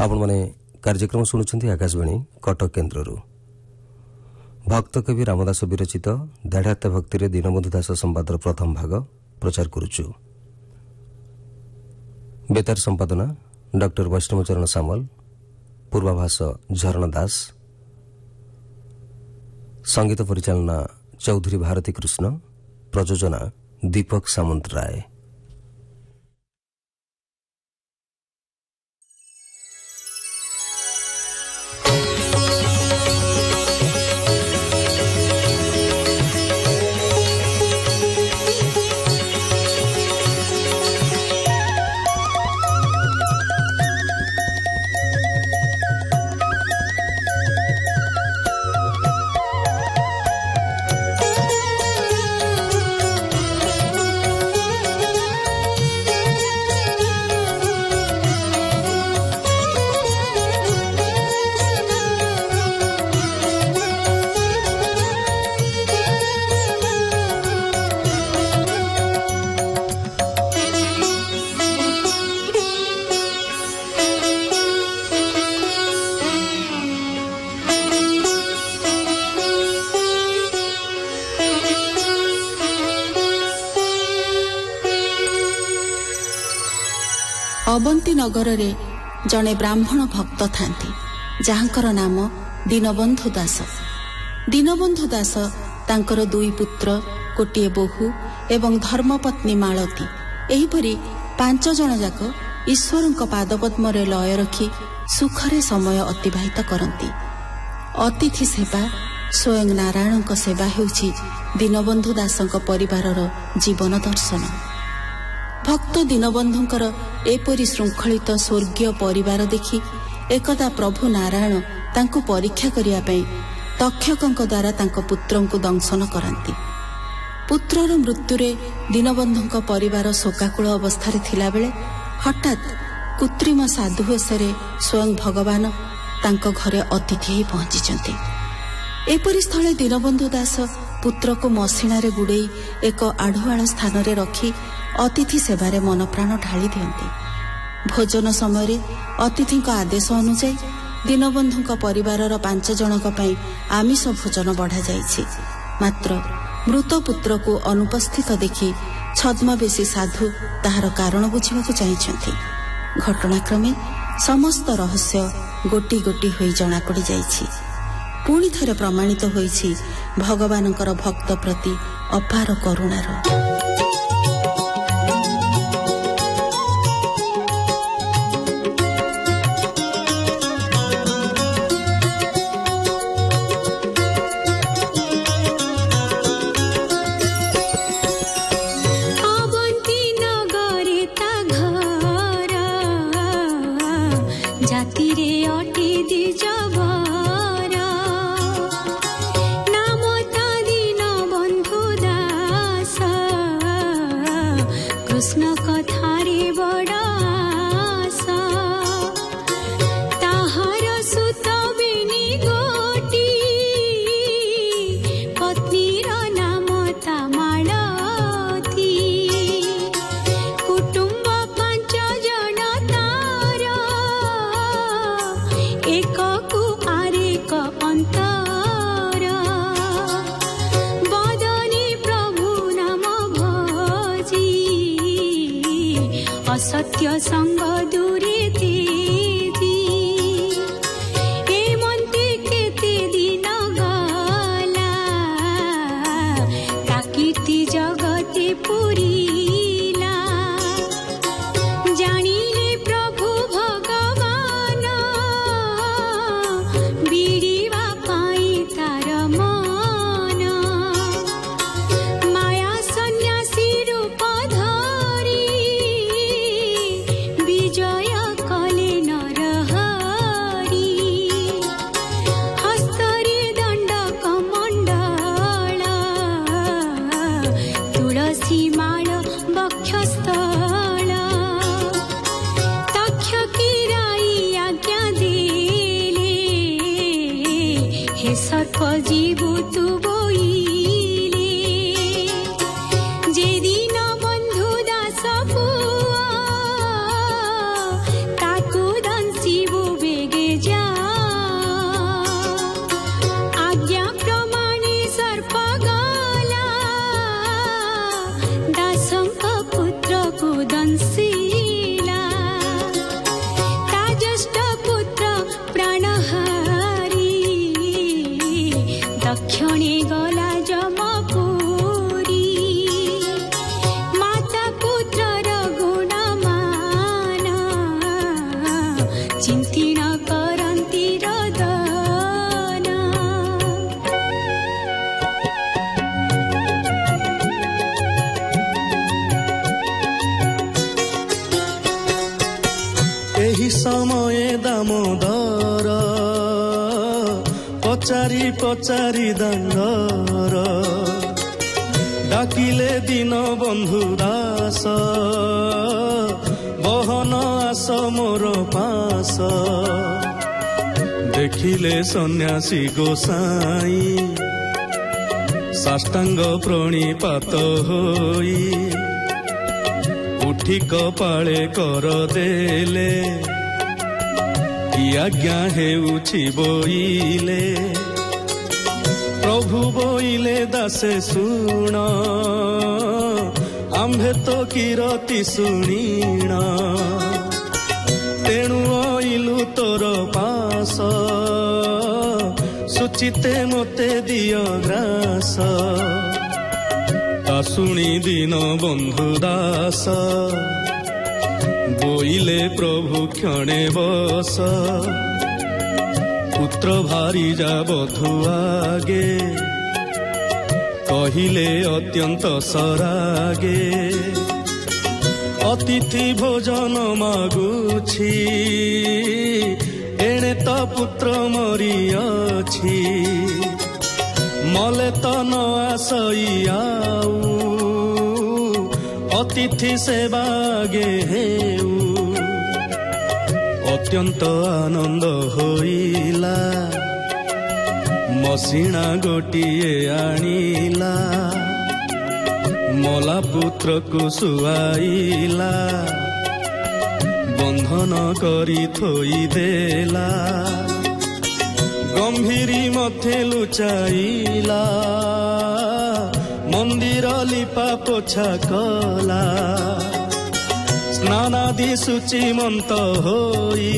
आपण माने कार्यक्रम शुणुंट आकाशवाणी कटक केन्द्र भक्त कवि रामदास विरचित दाढ़ात्या भक्ति दीनबंधु दास संवादर प्रथम भाग प्रचार करुचु। बेतार संपादना डॉक्टर वैष्णवचरण सामल, पूर्वाभास झरण दास, संगीत परिचालना चौधरी भारती कृष्ण, प्रयोजना दीपक सामंत राय। अवंती नगर रे जड़े ब्राह्मण भक्त थांती जहाँकर नाम दीनबंधु दास। दीनबंधु दास तांकर दुई पुत्र, गोटे बोहू एवं धर्मपत्नी मालती, एहीपरि 5 जण जाक ईश्वर पादपद्म लय रखी सुखरे समय अतिबाहित करती। अतिथि सेवा स्वयं नारायण सेवा हेउछि दीनबंधु दास परिवारर जीवन दर्शन। भक्त दीनबंधुंकर एपरि श्रृंखलित स्वर्गीय परिवार देखि एकदा प्रभु नारायण तांको परीक्षा करिया पई तक्षकंक द्वारा तांको पुत्रंकु दंशन करांती। पुत्रर मृत्युरे दीनबंधुंक परिवार शोकाकुल अवस्था थिला बेले हठात कृत्रिम साधु वेशरे स्वयं भगवान तांको घरे अतिथि पहुंचीचंती। एपरि स्थले दीनबंधु दास पुत्र को मसिणारे गुड़े एक आढ़ुआल स्थान रे रखी अतिथि सेवारे मन प्राण ढाली दियंती। भोजन समय अतिथि आदेश अनुसार दीनबंधु परिवार 5 जनक पई आमिष भोजन बढ़ा जाइछि। मात्र मृत पुत्र को अनुपस्थित देखि छद्मवेशी साधु ताहार कारण बुझिबाकु चाहिछंती। घटनाक्रमे समस्त रहस्य गोटी गोटी होई जणा पड़ी जाइछि। पुणी थरे प्रमाणित होइछि भगवानकर भक्त प्रति अपार करुणार। असत्य संग दूरे थी हेमंते केते दिन गला ता कीर्ति जगते पुरीला। जानिले प्रभु भगवान बिड़ीवा पाई तार मन माया सन्यासी रूप धरी विजय कले नरहरी हस्तरे दंड कमंडल तुलसी माळ वक्षस्थल तक्षकिराई आज्ञा देले हे सर्प जीवु तु बोइले जे दिन बंधु दास पुआ ताकु दंसिबु चिन्तिण करन्ति रदन एही समय दामोदर पचारि पचारि दांगर डाकिले दीन बंधु दास बहन आस मोर पास देखिले सन्यासी गोसाई साष्टांग प्रणिपात होई उठी कपाळे कर देले कि आज्ञा हेउछि बोइले प्रभु बोइले दासे सुण आम्भे तो किरति शुणीण तेणु आइलु तोर पास सुचिते मते दिय ग्रास ता शुणी दीन बंधु दास बोइले प्रभु क्षणे बस पुत्र भारी जा बधु आगे कहिले अत्यंत सरागे अतिथि भोजन मागुछि एणे तो पुत्र मरियाछि मले तो न आसई आऊ अतिथि सेवागे हेऊ अत्यंत आनंद होइला मसिणा गोटिए आनिला मला पुत्र को सुआइला बंधन करी थोई देला गंभीरी मथे लुचाइला मंदिर लिपा पोछा कला स्नानादि शुचिमंत होई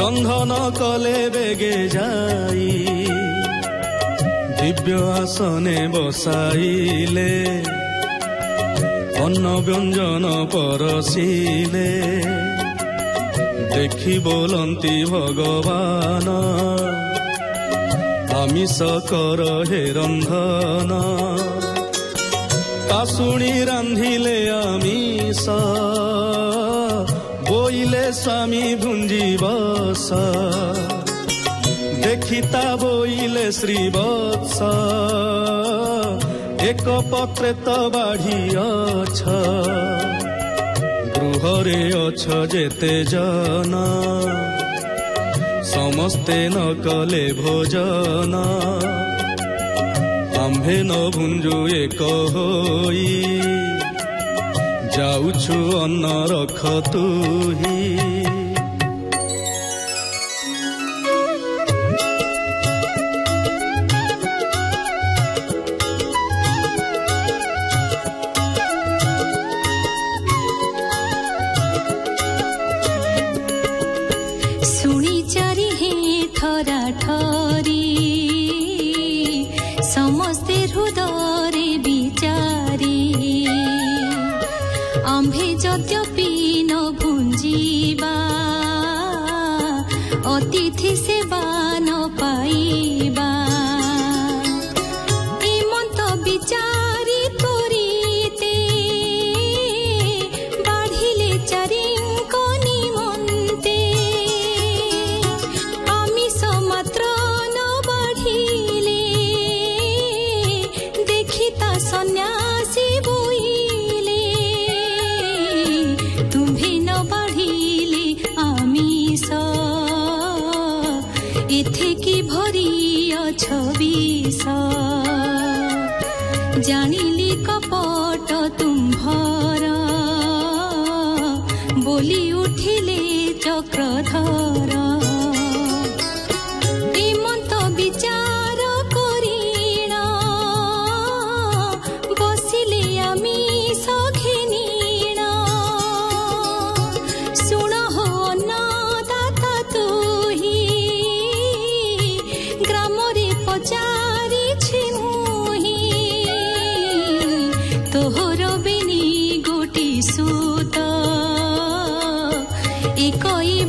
रंधन कले बेगे जाई दिव्य आसने बसाइले अन्न व्यंजन परसिले देखि बोलंती भगवान आमिष कर हे रंधन ता शुणी रांधिले आमिष बोइले स्वामी भुंजी बस देखिता बोइले श्रीवत्स एक पत्रे तो बाढ़ी अछ गृहरे अछ जेते जन समस्ते न कले भोजन आम्भे न भुंजु एक होई जाउछु अन्न रख तुही शुणी चारि हे ठरा ठरी समस्ते हृदय विचारी आम्भे यद्यपि न भुंजीबा अतिथि सेवा न पाइबा एमंत विचारी करिते बाढ़िले चारिंक निमन्ते आमिष मात्र न बाढ़िले देखिता सन्यासी बोइले तुम्भे न बाढ़िले आमिष एथे की भरी अछ विष जानिली कपट तुम्भर बोली उठिले चक्रधर एमंत विचार करिण बसिले आमिष घेनिण शुण हो अन्नदाता तुही ग्रामरे पचारिछि मुही तोहर बेनी गोटी सूत एकई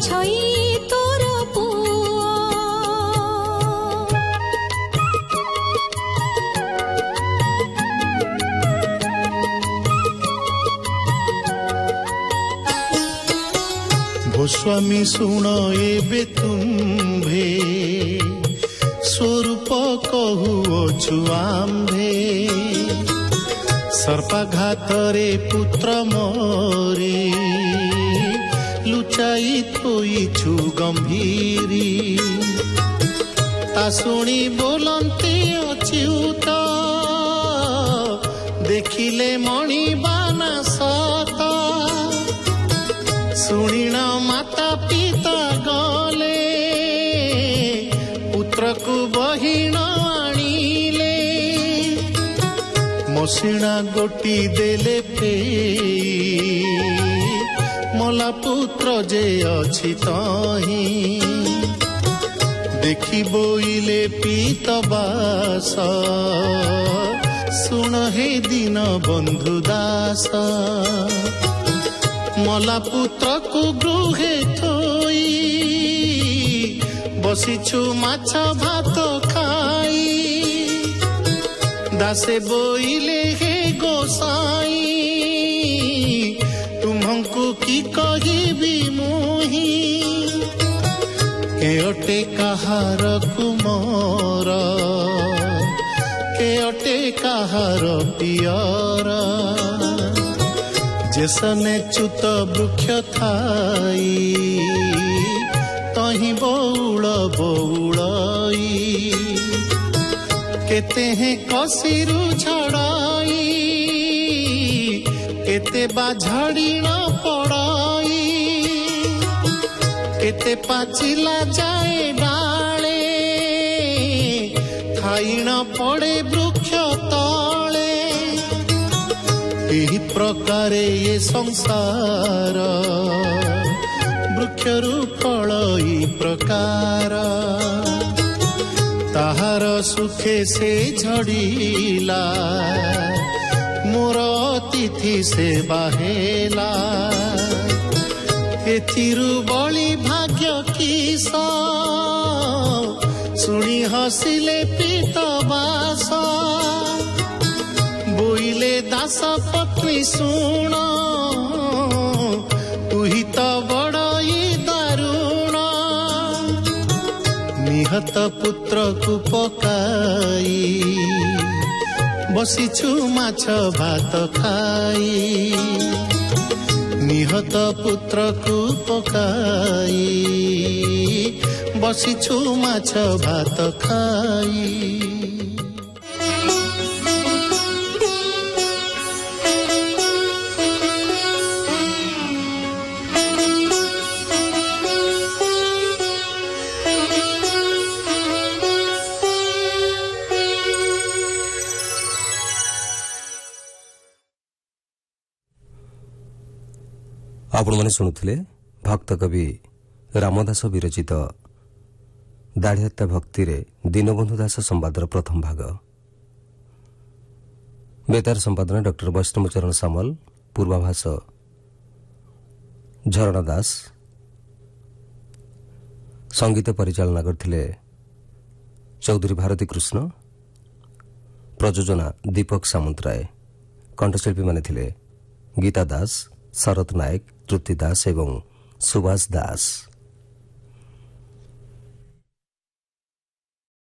ଛଇ ତୋର ପୁଅ ଗୋସ୍ୱାମୀ ଶୁଣ ଏବେ ତୁମ୍ଭେ ସ୍ୱରୂପ କହୁଅଛୁ ଆମ୍ଭେ ସର୍ପାଘାତରେ ପୁତ୍ର ମରେ ଲୁଚାଇ ଥୋଇଛୁ ଗମ୍ଭୀରି ତା ଶୁଣି ବୋଲନ୍ତି ଅଚ୍ୟୁତ ଦେଖିଲେ ମଣିବାନା ସତ ଶୁଣିଣ ମାତା ପିତା ଗଲେ ପୁତ୍ରକୁ ବହିଣ ଆଣିଲେ ମସିଣା ଗୋଟି ଦେଲେ ଫେଇ ମଲା ପୁତ୍ର ଯେ ଅଛି ତହିଁ ଦେଖି ବୋଇଲେ ପୀତବାସ ଶୁଣ ହେ ଦିନ ବନ୍ଧୁ ଦାସ ମଲା ପୁତ୍ରକୁ ଗୃହେ ଥୋଇ ବସିଛୁ ମାଛ ଭାତ ଖାଇ ଦାସେ ବୋଇଲେ ହେ ଗୋସାଇ ତୁମଙ୍କୁ କି କହିବି ମୁହିଁ କେ ଅଟେ କାହାର କୁମର କେ ଅଟେ କାହାର ପିଅର ଯେସନେ ଚ୍ୟୁତ ବୃକ୍ଷ ଥାଇ ତହିଁ ବଉଳ ବଉଳଇ କେତେ ହେଁ କସିରୁ ଝଡ଼ାଇ କେତେ ବା ଝଡ଼ିଣ ପଡ଼ାଇ କେତେ ପାଚିଲା ଯାଏ ଡାଳେ ଥାଇଣ ପଡ଼େ ବୃକ୍ଷ ତଳେ ଏହି ପ୍ରକାରେ ଏ ସଂସାର ବୃକ୍ଷରୁ ଫଳ ଇ ପ୍ରକାର ତାହାର ସୁଖେ ସେ ଝଡ଼ିଲା ମୋର ଅତିଥି ସେ ବାହେଲା ଏଥିରୁ ବଳି ଭାଗ୍ୟ କିସ ଶୁଣି ହସିଲେ ପୀତବାସ ବୋଇଲେ ଦାସ ପତ୍ନୀ ଶୁଣ ତୁହି ତ ବଡ଼ ଦାରୁଣ ନିହତ ପୁତ୍ରକୁ ପକାଇ ବସିଛୁ ମାଛ ଭାତ ଖାଇ ନିହତ ପୁତ୍ରକୁ ପକାଇ ବସିଛୁ ମାଛ ଭାତ ଖାଇ ଆପଣମାନେ ଶୁଣୁଥିଲେ ଭକ୍ତ କବି ରାମଦାସ ବିରଚିତ ଦାଢ଼ିହତ୍ୟା ଭକ୍ତିରେ ଦୀନବନ୍ଧୁ ଦାସ ସମ୍ବାଦର ପ୍ରଥମ ଭାଗ। ବେତାର ସମ୍ପାଦନା ଡକ୍ଟର ବୈଷ୍ଣବଚରଣ ସାମଲ, ପୂର୍ବାଭାଷ ଝରଣା ଦାସ, ସଙ୍ଗୀତ ପରିଚାଳନା କରିଥିଲେ ଚୌଧୁରୀ ଭାରତୀ କୃଷ୍ଣ, ପ୍ରଯୋଜନା ଦୀପକ ସାମନ୍ତରାୟ। କଣ୍ଠଶିଳ୍ପୀମାନେ ଥିଲେ ଗୀତା ଦାସ, ଶରତ ନାୟକ, ତୃପ୍ତି ଦାସ ଏବଂ ସୁଭାଷ ଦାସ।